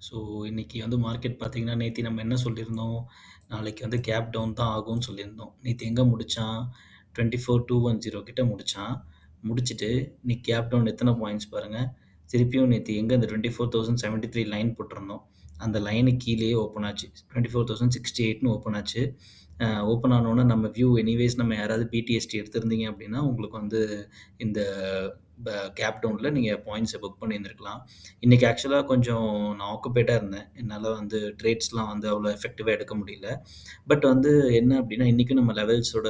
So இன்னைக்கு வந்து market பார்த்தீங்கன்னா, நேத்தி நம்ம என்ன சொல்லியிருந்தோம்? நாளைக்கு வந்து கேப் டவுன் தான் ஆகும்னு சொல்லியிருந்தோம். நேத்து எங்க முடிச்சான்? 24,210 கிட்ட முடிச்சான். முடிச்சுட்டு இன்னைக்கு கேப் டவுன் எத்தன பாயிண்ட்ஸ் பாருங்க. திருப்பியும் நேத்து எங்க இந்த 24,073 லைன் போட்டிருந்தோம். அந்த லைனுக்கு கீழயே ஓப்பன் ஆச்சு. 24,068ன்னு ஓப்பன் ஆச்சு. ஓப்பன் ஆனோனே நம்ம வியூ எனிவேஸ் நம்ம யாராவது பிடிஎஸ்டி எடுத்திருந்தீங்க அப்படின்னா, உங்களுக்கு வந்து இந்த ப கேப் டவுன்ல நீங்க பாயிண்ட்ஸ புக் பண்ணியிருந்திருக்கலாம். இன்னைக்கு ஆக்சுவலா கொஞ்சம் நான் ஆக்குபைடா இருந்தேன். என்னால வந்து ட்ரேட்ஸ்லாம் வந்து அவ்வளோ எஃபெக்டிவா எடுக்க முடியல. பட் வந்து என்ன அப்டின்னா, இன்னைக்கும் நம்ம லெவல்ஸோட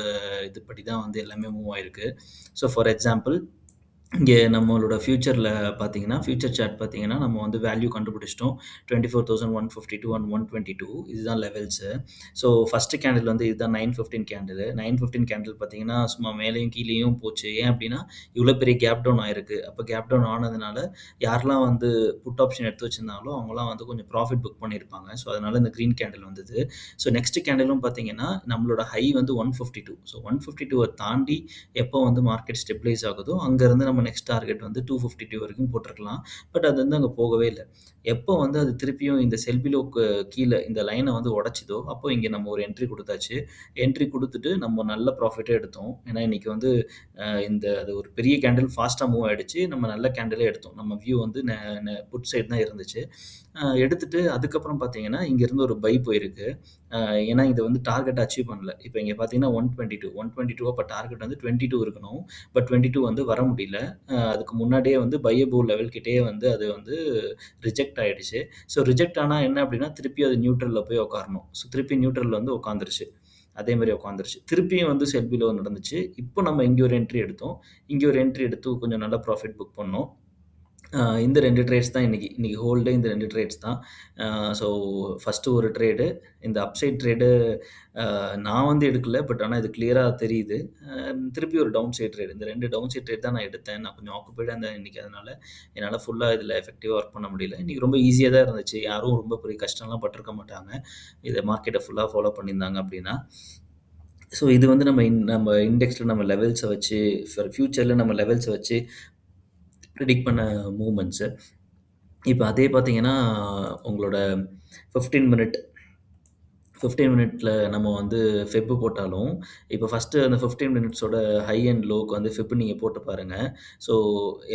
இதுபடி தான் வந்து எல்லாமே மூவ் ஆயிருக்கு. ஸோ ஃபார் எக்ஸாம்பிள் இங்கே நம்மளோட ஃபியூச்சர்ல பார்த்தீங்கன்னா, ஃபியூச்சர் சார்ட் பார்த்தீங்கன்னா, நம்ம வந்து வேல்யூ கண்டுபிடிச்சிட்டோம். 24,152 அண்ட் 122 இதுதான் லெவல்ஸு. ஸோ ஃபர்ஸ்ட் கேண்டில் வந்து இதுதான் 9:15 கேண்டிலு. 9:15 கேண்டில் பார்த்தீங்கன்னா, சும்மா மேலேயும் கீழேயும் போச்சு. ஏன் அப்டின்னா, இவ்வளோ பெரிய கேப் டவுன் ஆயிருக்கு. அப்ப கேப் டவுன் ஆனதுனால, யாரெல்லாம் வந்து புட் ஆப்ஷன் எடுத்து வச்சிருந்தாங்களோ, அவங்கலாம் வந்து கொஞ்சம் ப்ராஃபிட் புக் பண்ணியிருப்பாங்க. ஸோ அதனால இந்த கிரீன் கேண்டில் வந்தது. ஸோ நெக்ஸ்ட் கேண்டிலும் பார்த்தீங்கன்னா, நம்மளோட ஹை வந்து 152. ஸோ 152வ தாண்டி எப்போ வந்து மார்க்கெட் ஸ்டெபிலைஸ் ஆகுதோ, அங்கருந்து நம்ம நெக்ஸ்ட் டார்கெட் வந்து 252 வரைக்கும் போட்டிருக்கலாம். பட் அது வந்து அங்க போகவே இல்ல. எப்போ வந்து அது திருப்பியும் இந்த செல் பிலோக்கு கீழ இந்த லைன வந்து உடைச்சதோ, அப்போ இங்க நம்ம ஒரு என்ட்ரி குடுத்தாச்சு. என்ட்ரி குடுத்துட்டு நம்ம நல்ல ப்ராஃபிட்டே எடுத்தோம். ஏன்னா இன்னைக்கு வந்து இந்த அது ஒரு பெரிய கேண்டில் ஃபாஸ்ட்டா மூவ் ஆயிடுச்சு. நம்ம நல்ல கேண்டிலே எடுத்தோம். நம்ம வியூ வந்து நெ நெ புட் சைடு தான் இருந்துச்சு. எடுத்துட்டு அதுக்கப்புறம் பார்த்தீங்கன்னா, இங்கேருந்து ஒரு பை போயிருக்கு. அ ஏன்னா இது வந்து டார்கெட் அச்சீவ் பண்ணல. இப்ப இங்க பார்த்தீங்கன்னா 122 அப்ப டார்கெட் வந்து 22 இருக்கணும். பட் 22 வந்து வர முடியல. அதுக்கு முன்னாடியே வந்து பையபோல் லெவல் கிட்டயே வந்து அது வந்து ரிஜெக்ட் ஆயிடுச்சு. ஸோ ரிஜெக்ட் ஆனா என்ன அப்டின்னா, திருப்பி அது நியூட்ரல்ல போய் உட்காரணும். ஸோ திருப்பி நியூட்ரல்ல வந்து உட்காந்துருச்சு. அதே மாரி உட்காந்துருச்சு. திருப்பியும் வந்து செல் பிலோ நடந்துச்சு. இப்போ நம்ம இங்க ஒரு என்ட்ரி எடுத்தோம். இங்க ஒரு என்ட்ரி எடுத்து கொஞ்சம் நல்ல ப்ராஃபிட் புக் பண்ணோம். இந்த 2 ட்ரேட்ஸ் தான் இன்னைக்கு. இன்னைக்கு ஹோல் டே இந்த 2 ட்ரேட்ஸ் தான். ஸோ ஃபர்ஸ்ட்டு ஒரு ட்ரேடு, இந்த அப்சைட் ட்ரேடு நான் வந்து எடுக்கல. பட் ஆனா இது கிளியரா தெரியுது. திருப்பி ஒரு டவுன் சைட் ட்ரேடு. இந்த 2 டவுன் சைட் ட்ரேட் தான் நான் எடுத்தேன். நான் கொஞ்சம் ஆக்குபைடா இருந்தேன் இன்னைக்கு. அதனால என்னால ஃபுல்லா இதில எஃபெக்டிவா ஒர்க் பண்ண முடியல. இன்னைக்கு ரொம்ப ஈஸியா தான் இருந்துச்சு. யாரும் ரொம்ப பெரிய கஷ்டம்லாம் பட்டுருக்க மாட்டாங்க. இத மார்க்கெட்ட ஃபுல்லா ஃபாலோ பண்ணியிருந்தாங்க அப்டின்னா. ஸோ இது வந்து நம்ம இண்டெக்ஸ்ல நம்ம லெவல்ஸ வச்சு ஃபியூச்சர்ல நம்ம லெவல்ஸ வச்சு பிரெடிக்ட் பண்ண மூவ்மெண்ட்ஸு. இப்ப அதே பார்த்தீங்கன்னா, உங்களோட 15 மினிட் 15 மினிட்ல நம்ம வந்து ஃபெப் போட்டாலும், இப்ப ஃபர்ஸ்ட்டு அந்த 15 மினிட்ஸோட ஹை அண்ட் லோக்கு வந்து ஃபெப் நீங்க போட்டு பாருங்க. ஸோ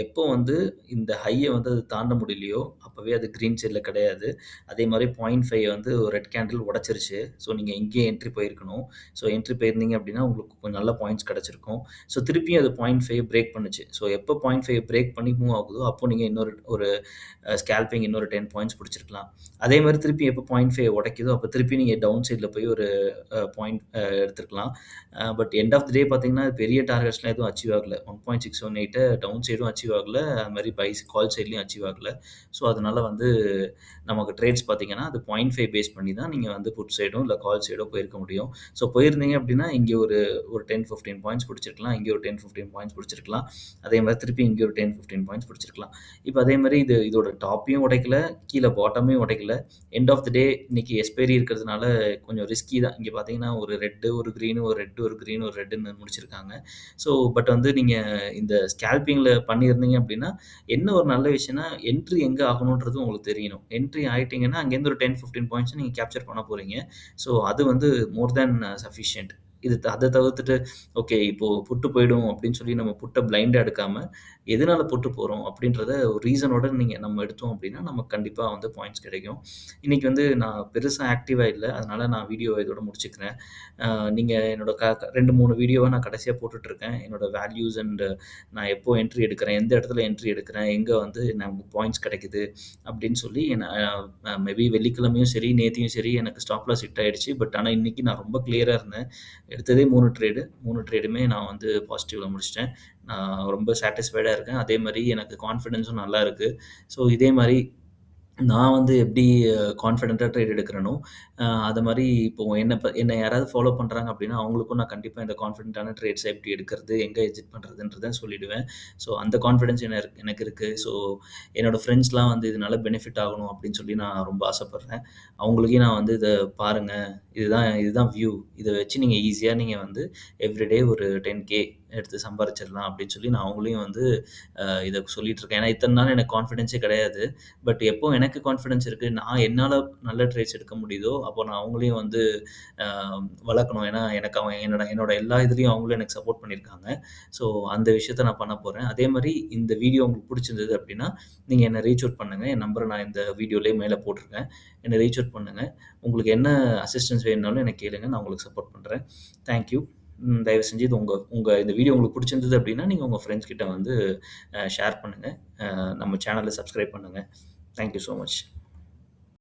எப்போ வந்து இந்த ஹைய வந்து அது தாண்ட முடியலையோ, அப்பவே அது கிரீன் சைட்ல கிடையாது. அதே மாரி 0.5 வந்து ஒரு ரெட் கேண்டில் உடைச்சிருச்சு. ஸோ நீங்க இங்கேயே என்ட்ரி போயிருக்கணும். ஸோ என்ட்ரி போயிருந்தீங்க அப்படின்னா, உங்களுக்கு கொஞ்சம் நல்ல பாயிண்ட்ஸ் கிடைச்சிருக்கும். ஸோ திருப்பியும் அது 0.5 பிரேக் பண்ணுச்சு. ஸோ எப்போ 0.5 பிரேக் பண்ணி மூவ் ஆகுதோ, அப்போ நீங்க இன்னொரு ஒரு ஸ்கேல்பிங் இன்னொரு 10 பாயிண்ட்ஸ் புடிச்சிருக்கலாம். அதே மாரி திருப்பி எப்போ 0.5 உடைக்குதோ, அப்ப திருப்பி நீங்க டவுன் சைட்ல போய் ஒரு பாயிண்ட் எடுத்துருக்கலாம். But end of the day பார்த்தீங்கன்னா, பெரிய டார்கெட்ஸ்லாம் எதுவும் அச்சீவ் ஆகல. 1.618 டவுன் சைடும் அச்சீவ் ஆகல. அது மாரி கால் சைட்லயும் அச்சீவ் ஆகல. ஸோ அதனால வந்து நமக்கு ட்ரேட்ஸ் பார்த்தீங்கன்னா, அது 0.5 பேஸ் பண்ணி தான் நீங்க வந்து புட் சைடோ, இல்ல கால் சைடோ போயிருக்க முடியும். ஸோ போயிருந்தீங்க அப்டின்னா, இங்க ஒரு 10, 15 பாயிண்ட்ஸ் புடிச்சிருக்கலாம். இங்க ஒரு 10, 15 பாயிண்ட்ஸ் புடிச்சிருக்கலாம். அதே மாரி திருப்பி இங்க ஒரு 10, 15 பாயிண்ட்ஸ் புடிச்சிருக்கலாம். இப்ப அதே மாரி இதோட டாப்பையும் உடைக்கல, கீழ பாட்டமையும் உடைக்கல. எண்ட் ஆஃப் தி டே இன்னைக்கு எக்ஸ்பைரி இருக்கிறதுனால கொஞ்சம் ரிஸ்கி தான். இங்க பார்த்தீங்கன்னா, ஒரு ரெட்டு, ஒரு கிரீனு, ஒரு ரெட், ஒரு கிரீன், ஒரு ரெட்டுன்னு முடிச்சிருக்காங்க. ஸோ பட் வந்து நீங்க இந்த ஸ்கேல்பிங்ல பண்ணியிருந்தீங்க அப்டின்னா, என்ன ஒரு நல்ல விஷயம்னா, என்ட்ரி எங்க ஆகணுன்றது உங்களுக்கு தெரியணும். என்ட்ரி ஆயிட்டீங்கன்னா, அங்கேருந்து ஒரு 10, 15 பாயிண்ட்ஸ் நீங்க கேப்சர் பண்ண போறீங்க. ஸோ அது வந்து மோர் தேன் சஃபிஷியன்ட். அத தவிர்த்துட்டு, ஓகே இப்போ புட்டு போயிடும் அப்படின்னு சொல்லி நம்ம புட்ட பிளைண்டா எடுக்காம, எதனால புட்டு போறோம் அப்படின்றத ஒரு ரீசனோட நம்ம எடுத்தோம் அப்படின்னா, நமக்கு கண்டிப்பா வந்து பாயிண்ட்ஸ் கிடைக்கும். இன்னைக்கு வந்து நான் பெருசா ஆக்டிவா இல்ல. அதனால நான் வீடியோவ இதோட முடிச்சுக்கிறேன். நீங்க என்னோட 2, 3 வீடியோவா நான் கடைசியா போட்டுட்ருக்கேன். என்னோட வேல்யூஸ் அண்ட் நான் எப்போ என்ட்ரி எடுக்கிறேன், எந்த இடத்துல என்ட்ரி எடுக்கிறேன், எங்க வந்து நமக்கு பாயிண்ட்ஸ் கிடைக்குது அப்படின்னு சொல்லி மேபி வெள்ளிக்கிழமையும் சரி, நேத்தியும் சரி எனக்கு ஸ்டாப் லாஸ் ஹிட் ஆயிடுச்சு. பட் ஆனா இன்னைக்கு நான் ரொம்ப கிளியரா இருந்தேன். எடுத்ததே 3 ட்ரேடு. 3 ட்ரேடுமே நான் வந்து பாசிட்டிவ்ல முடிச்சுட்டேன். நான் ரொம்ப சாட்டிஸ்ஃபைடா இருக்கேன். அதே மாரி எனக்கு கான்ஃபிடன்ஸும் நல்லா இருக்கு. ஸோ இதே மாரி நான் வந்து எப்படி கான்ஃபிடென்ட்டா ட்ரேட் எடுக்கிறேனோ, அது மாரி இப்போ என்ன யாராவது ஃபாலோ பண்றாங்க அப்படின்னா, அவங்களுக்கும் நான் கண்டிப்பா இந்த கான்ஃபிடென்ட்டான ட்ரேட்ஸ எப்படி எடுக்கிறது, எங்க எக்ஸிட் பண்றதுன்றத சொல்லிடுவேன். ஸோ அந்த கான்ஃபிடன்ஸ் எனக்கு இருக்கு. ஸோ என்னோட ஃப்ரெண்ட்ஸ்லாம் வந்து இதனால பெனிஃபிட் ஆகணும் அப்படின்னு சொல்லி நான் ரொம்ப ஆசைப்படுறேன். அவங்களுக்கே நான் வந்து இத பாருங்க, இதுதான் இதுதான் வியூ. இத வச்சு நீங்க ஈஸியா நீங்க வந்து எவ்ரிடே ஒரு 10K எடுத்து சம்பாரிச்சிடலாம் அப்படின்னு சொல்லி நான் அவங்களையும் வந்து இத சொல்லிட்டு இருக்கேன். ஏன்னா இத்தன நாள் எனக்கு கான்ஃபிடன்ஸே கிடையாது. பட் எப்போ எனக்கு கான்ஃபிடன்ஸ் இருக்கு, நான் என்னால நல்ல ட்ரேட்ஸ் எடுக்க முடியுதோ, அப்போ நான் அவங்களையும் வந்து அ வளர்க்கணும். ஏன்னா எனக்கு அவங்க என்னோட என்னோட எல்லா இதுலயும் அவங்களும் எனக்கு சப்போர்ட் பண்ணியிருக்காங்க. ஸோ அந்த விஷயத்த நான் பண்ண போறேன். அதே மாரி இந்த வீடியோ உங்களுக்கு புடிச்சிருந்தது அப்படின்னா, நீங்க என்ன ரீச் அவுட் பண்ணுங்க. என் நம்பர நான் இந்த வீடியோலயே மேல போட்டிருக்கேன். என்ன ரீச் அவுட் பண்ணுங்க. உங்களுக்கு என்ன அசிஸ்டன்ஸ் வேணும்னாலும் என்ன கேளுங்க. நான் உங்களுக்கு சப்போர்ட் பண்றேன். Thank you. தயவு செஞ்சு இது உங்க உங்க இந்த வீடியோ உங்களுக்கு புடிச்சிருந்தது அப்படின்னா, நீங்க உங்க ஃப்ரெண்ட்ஸ் கிட்ட வந்து ஷேர் பண்ணுங்க. நம்ம சேனல சப்ஸ்கிரைப் பண்ணுங்க. Thank you so much.